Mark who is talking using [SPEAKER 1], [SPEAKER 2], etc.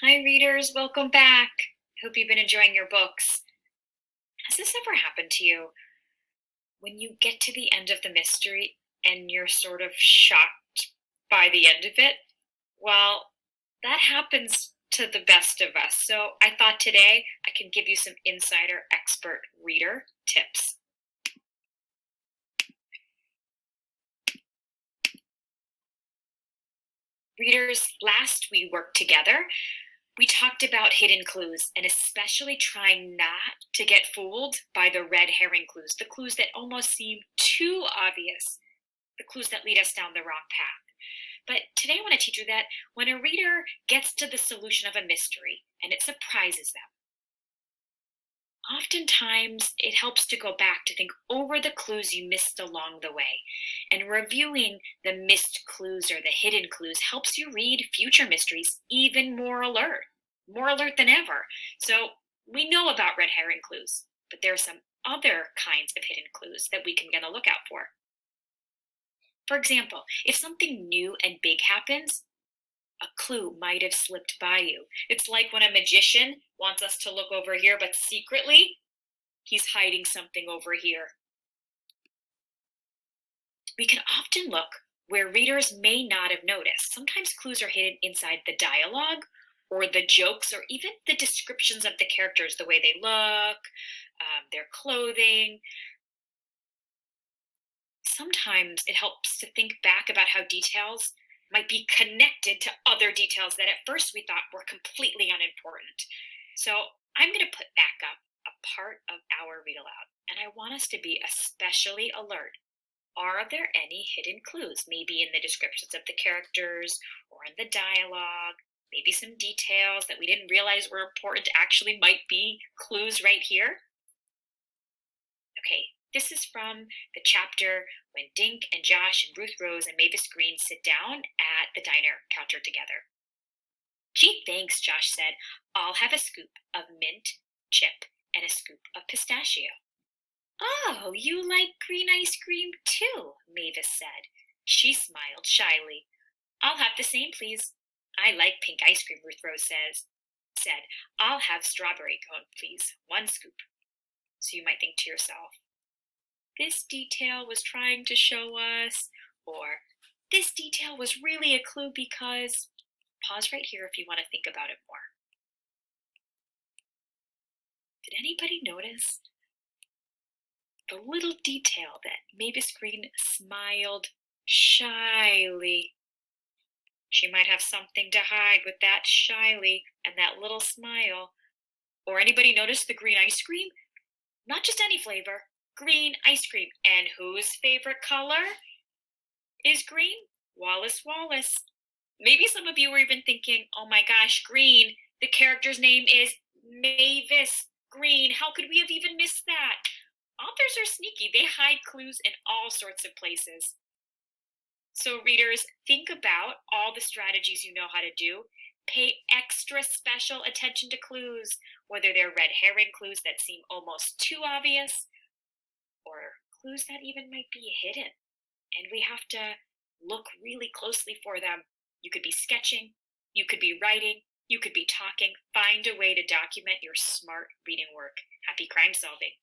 [SPEAKER 1] Hi, readers. Welcome back. Hope you've been enjoying your books. Has this ever happened to you when you get to the end of the mystery and you're sort of shocked by the end of it? Well, that happens to the best of us. So I thought today I can give you some insider expert reader tips. Readers, last we worked together, we talked about hidden clues and especially trying not to get fooled by the red herring clues, the clues that almost seem too obvious, the clues that lead us down the wrong path. But today I want to teach you that when a reader gets to the solution of a mystery and it surprises them, oftentimes it helps to go back to think over the clues you missed along the way. And reviewing the missed clues or the hidden clues helps you read future mysteries even more alert than ever. So we know about red herring clues, but there are some other kinds of hidden clues that we can get a look out for. For example, if something new and big happens, a clue might have slipped by you. It's like when a magician wants us to look over here, but secretly he's hiding something over here. We can often look where readers may not have noticed. Sometimes clues are hidden inside the dialogue or the jokes or even the descriptions of the characters, the way they look, their clothing. Sometimes it helps to think back about how details might be connected to other details that at first we thought were completely unimportant. So I'm going to put back up a part of our read aloud, and I want us to be especially alert. Are there any hidden clues, maybe in the descriptions of the characters or in the dialogue? Maybe some details that we didn't realize were important actually might be clues right here. Okay, this is from the chapter when Dink and Josh and Ruth Rose and Mavis Green sit down at the diner counter together. Gee, thanks, Josh said. I'll have a scoop of mint chip and a scoop of pistachio. Oh, you like green ice cream too, Mavis said. She smiled shyly. I'll have the same, please. I like pink ice cream, Ruth Rose said. I'll have strawberry cone, please. One scoop. So you might think to yourself, this detail was trying to show us, or this detail was really a clue because. Pause right here if you want to think about it more. Did anybody notice the little detail that Mavis Green smiled shyly? She might have something to hide with that shyly and that little smile. Or anybody notice the green ice cream? Not just any flavor, green ice cream. And whose favorite color is green? Wallace Wallace. Maybe some of you were even thinking, oh my gosh, Green, the character's name is Mavis Green. How could we have even missed that? Authors are sneaky. They hide clues in all sorts of places. So readers, think about all the strategies you know how to do. Pay extra special attention to clues, whether they're red herring clues that seem almost too obvious, or clues that even might be hidden. And we have to look really closely for them. You could be sketching, you could be writing, you could be talking. Find a way to document your smart reading work. Happy crime solving.